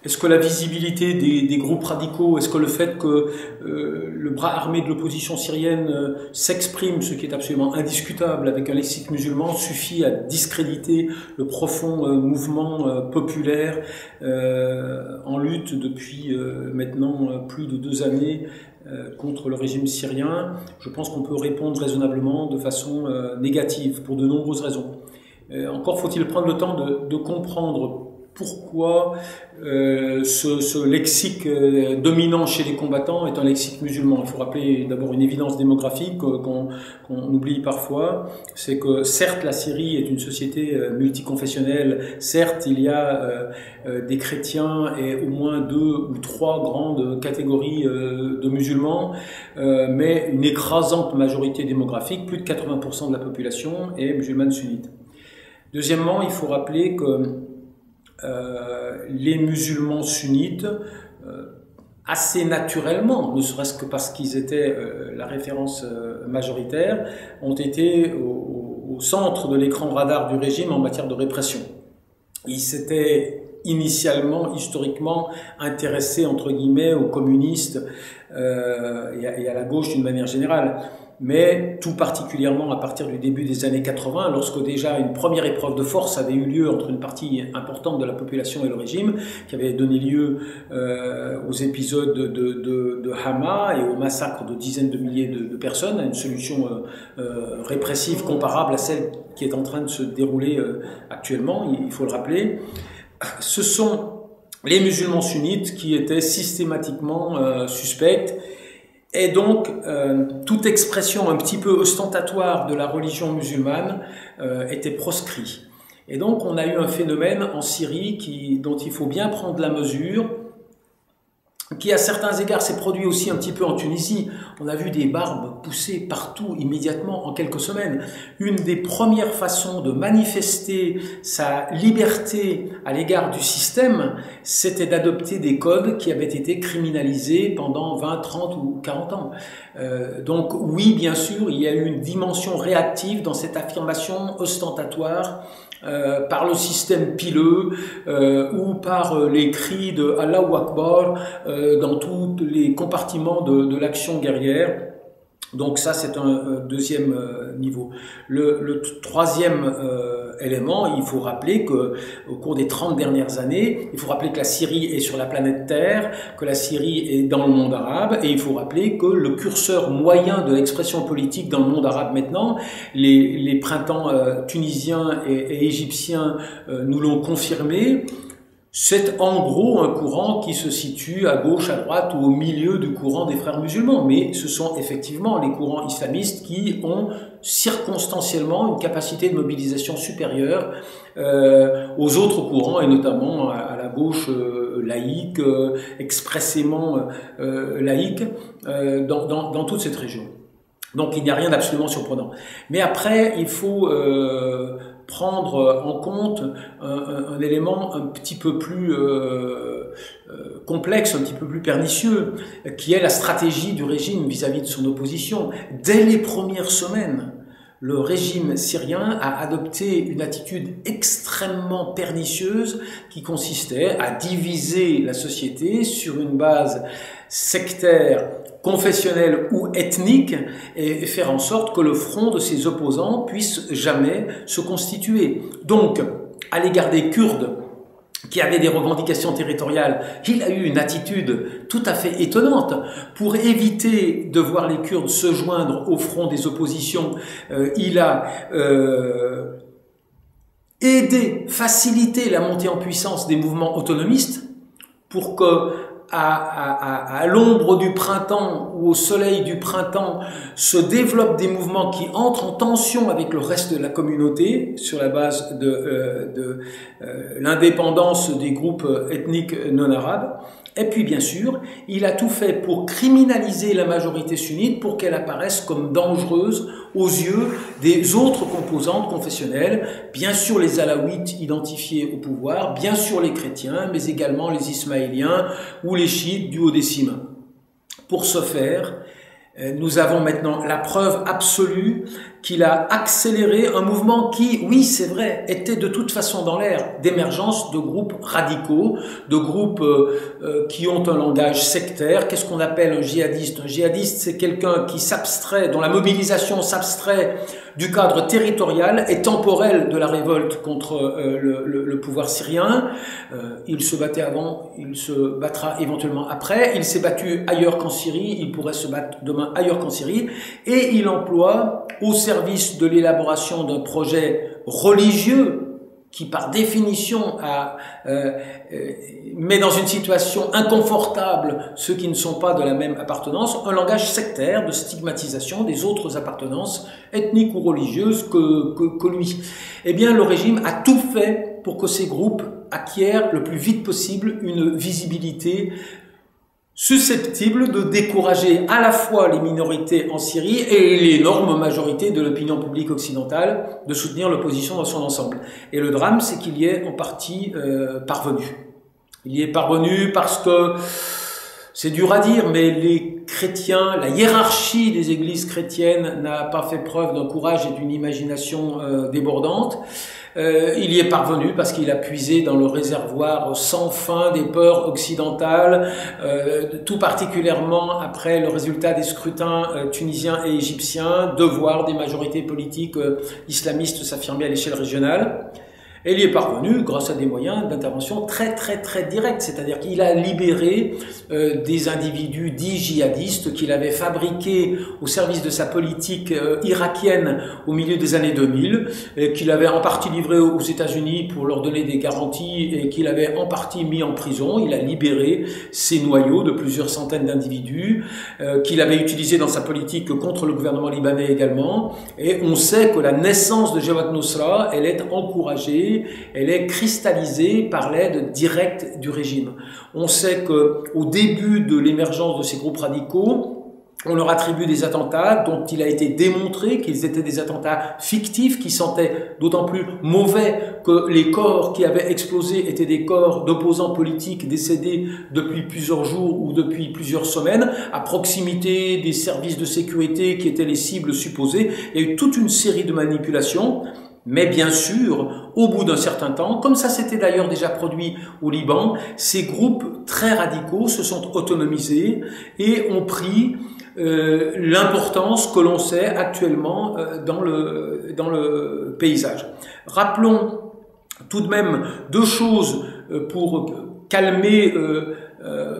Est-ce que la visibilité des groupes radicaux, est-ce que le fait que le bras armé de l'opposition syrienne s'exprime, ce qui est absolument indiscutable, avec un lexique musulman, suffit à discréditer le profond mouvement populaire en lutte depuis maintenant plus de 2 années contre le régime syrien? Je pense qu'on peut répondre raisonnablement de façon négative, pour de nombreuses raisons. Encore faut-il prendre le temps de comprendre pourquoi ce lexique dominant chez les combattants est un lexique musulman. Il faut rappeler d'abord une évidence démographique qu'on oublie parfois, c'est que certes la Syrie est une société multiconfessionnelle, certes il y a des chrétiens et au moins 2 ou 3 grandes catégories de musulmans, mais une écrasante majorité démographique, plus de 80% de la population est musulmane sunnite. Deuxièmement, il faut rappeler que les musulmans sunnites, assez naturellement, ne serait-ce que parce qu'ils étaient la référence majoritaire, ont été au centre de l'écran radar du régime en matière de répression. Ils s'étaient initialement, historiquement, intéressés, entre guillemets, aux communistes et à la gauche d'une manière générale. Mais tout particulièrement à partir du début des années 80, lorsque déjà une première épreuve de force avait eu lieu entre une partie importante de la population et le régime, qui avait donné lieu aux épisodes de Hama et au massacre de dizaines de milliers de personnes, à une solution répressive comparable à celle qui est en train de se dérouler actuellement, il faut le rappeler. Ce sont les musulmans sunnites qui étaient systématiquement suspects. Et donc, toute expression un petit peu ostentatoire de la religion musulmane était proscrit. Et donc, on a eu un phénomène en Syrie dont il faut bien prendre la mesure, qui à certains égards s'est produit aussi un petit peu en Tunisie. On a vu des barbes pousser partout immédiatement en quelques semaines. Une des premières façons de manifester sa liberté à l'égard du système, c'était d'adopter des codes qui avaient été criminalisés pendant 20, 30 ou 40 ans. Donc oui, bien sûr, il y a eu une dimension réactive dans cette affirmation ostentatoire par le système pileux ou par les cris de Allahu Akbar dans tous les compartiments de l'action guerrière. Donc ça, c'est un deuxième niveau. Le troisième élément, il faut rappeler que au cours des 30 dernières années, il faut rappeler que la Syrie est sur la planète Terre, que la Syrie est dans le monde arabe, et il faut rappeler que le curseur moyen de l'expression politique dans le monde arabe maintenant, les printemps tunisiens et égyptiens nous l'ont confirmé. C'est en gros un courant qui se situe à gauche, à droite ou au milieu du courant des frères musulmans. Mais ce sont effectivement les courants islamistes qui ont circonstanciellement une capacité de mobilisation supérieure aux autres courants, et notamment à la gauche laïque, expressément laïque, dans toute cette région. Donc il n'y a rien d'absolument surprenant. Mais après, il faut prendre en compte un élément un petit peu plus complexe, un petit peu plus pernicieux, qui est la stratégie du régime vis-à-vis de son opposition. Dès les premières semaines, le régime syrien a adopté une attitude extrêmement pernicieuse qui consistait à diviser la société sur une base sectaire, confessionnelle ou ethnique, et faire en sorte que le front de ses opposants puisse jamais se constituer. Donc, à l'égard des Kurdes, qui avaient des revendications territoriales, il a eu une attitude tout à fait étonnante. Pour éviter de voir les Kurdes se joindre au front des oppositions, il a aidé, facilité la montée en puissance des mouvements autonomistes pour que à l'ombre du printemps ou au soleil du printemps se développent des mouvements qui entrent en tension avec le reste de la communauté sur la base de l'indépendance des groupes ethniques non arabes. Et puis bien sûr, il a tout fait pour criminaliser la majorité sunnite pour qu'elle apparaisse comme dangereuse aux yeux des autres composantes confessionnelles, bien sûr les alaouites identifiés au pouvoir, bien sûr les chrétiens, mais également les ismaéliens ou les chiites du Haut-Décime. Pour ce faire, Nous avons maintenant la preuve absolue qu'il a accéléré un mouvement qui, oui c'est vrai, était de toute façon dans l'air d'émergence de groupes radicaux, de groupes qui ont un langage sectaire. Qu'est-ce qu'on appelle un djihadiste? Un djihadiste, c'est quelqu'un qui s'abstrait, dont la mobilisation s'abstrait du cadre territorial et temporel de la révolte contre le pouvoir syrien. Il se battait avant, il se battra éventuellement après. Il s'est battu ailleurs qu'en Syrie, il pourrait se battre demain ailleurs qu'en Syrie, et il emploie au service de l'élaboration d'un projet religieux qui par définition met dans une situation inconfortable ceux qui ne sont pas de la même appartenance, un langage sectaire de stigmatisation des autres appartenances ethniques ou religieuses que lui. Eh bien, le régime a tout fait pour que ces groupes acquièrent le plus vite possible une visibilité susceptible de décourager à la fois les minorités en Syrie et l'énorme majorité de l'opinion publique occidentale de soutenir l'opposition dans son ensemble. Et le drame, c'est qu'il y est en partie parvenu. Il y est parvenu parce que, c'est dur à dire, mais les chrétiens, la hiérarchie des églises chrétiennes n'a pas fait preuve d'un courage et d'une imagination débordante. Il y est parvenu parce qu'il a puisé dans le réservoir sans fin des peurs occidentales, tout particulièrement après le résultat des scrutins tunisiens et égyptiens, de voir des majorités politiques islamistes s'affirmer à l'échelle régionale. Et il y est parvenu grâce à des moyens d'intervention très directs, c'est-à-dire qu'il a libéré des individus dits djihadistes qu'il avait fabriqués au service de sa politique irakienne au milieu des années 2000, et qu'il avait en partie livré aux États-Unis pour leur donner des garanties et qu'il avait en partie mis en prison. Il a libéré ces noyaux de plusieurs centaines d'individus qu'il avait utilisés dans sa politique contre le gouvernement libanais également. Et on sait que la naissance de Jabhat Nusra, elle est encouragée, elle est cristallisée par l'aide directe du régime. On sait qu'au début de l'émergence de ces groupes radicaux, on leur attribue des attentats dont il a été démontré qu'ils étaient des attentats fictifs, qui sentaient d'autant plus mauvais que les corps qui avaient explosé étaient des corps d'opposants politiques décédés depuis plusieurs jours ou depuis plusieurs semaines, à proximité des services de sécurité qui étaient les cibles supposées. Il y a eu toute une série de manipulations. Mais bien sûr, au bout d'un certain temps, comme ça s'était d'ailleurs déjà produit au Liban, ces groupes très radicaux se sont autonomisés et ont pris l'importance que l'on sait actuellement dans le paysage. Rappelons tout de même deux choses pour calmer,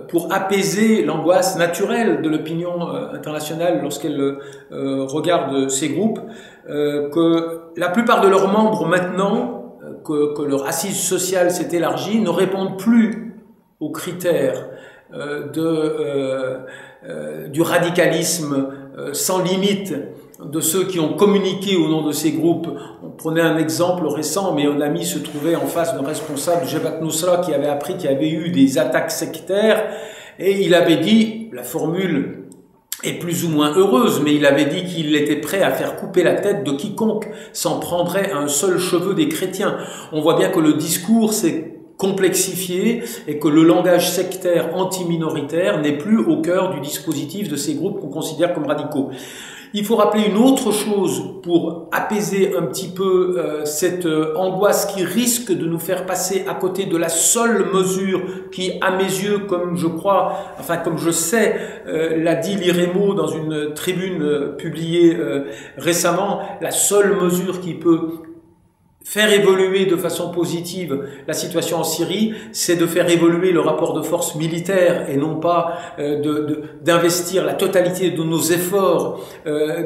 pour apaiser l'angoisse naturelle de l'opinion internationale lorsqu'elle regarde ces groupes, que la plupart de leurs membres maintenant, que leur assise sociale s'est élargie, ne répondent plus aux critères du radicalisme sans limite de ceux qui ont communiqué au nom de ces groupes. On prenait un exemple récent, mais un ami se trouvait en face d'un responsable de Jabhat Nusra qui avait appris qu'il y avait eu des attaques sectaires, et il avait dit, la formule est plus ou moins heureuse, mais il avait dit qu'il était prêt à faire couper la tête de quiconque s'en prendrait à un seul cheveu des chrétiens. On voit bien que le discours s'est complexifié et que le langage sectaire anti-minoritaire n'est plus au cœur du dispositif de ces groupes qu'on considère comme radicaux. Il faut rappeler une autre chose pour apaiser un petit peu cette angoisse qui risque de nous faire passer à côté de la seule mesure qui, à mes yeux, comme je crois, enfin comme je sais, l'a dit l'IREMO dans une tribune publiée récemment, la seule mesure qui peut faire évoluer de façon positive la situation en Syrie, c'est de faire évoluer le rapport de force militaire et non pas d'investir la totalité de nos efforts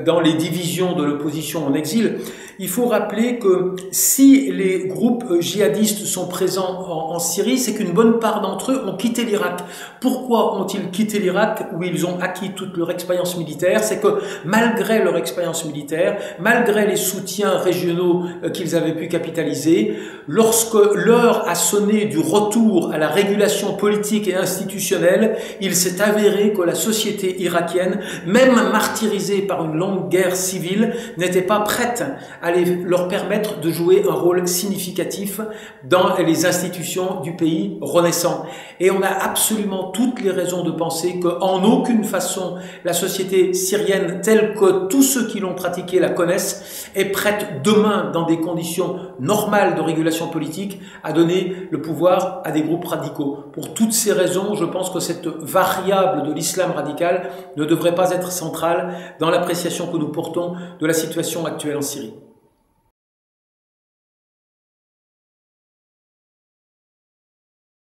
dans les divisions de l'opposition en exil. Il faut rappeler que si les groupes djihadistes sont présents en Syrie, c'est qu'une bonne part d'entre eux ont quitté l'Irak. Pourquoi ont-ils quitté l'Irak où ils ont acquis toute leur expérience militaire? C'est que malgré leur expérience militaire, malgré les soutiens régionaux qu'ils avaient pu capitalisé. Lorsque l'heure a sonné du retour à la régulation politique et institutionnelle, il s'est avéré que la société irakienne, même martyrisée par une longue guerre civile, n'était pas prête à leur permettre de jouer un rôle significatif dans les institutions du pays renaissant. Et on a absolument toutes les raisons de penser qu'en aucune façon la société syrienne, telle que tous ceux qui l'ont pratiquée la connaissent, est prête demain, dans des conditions normales de régulation politique, à donner le pouvoir à des groupes radicaux. Pour toutes ces raisons, je pense que cette variable de l'islam radical ne devrait pas être centrale dans l'appréciation que nous portons de la situation actuelle en Syrie.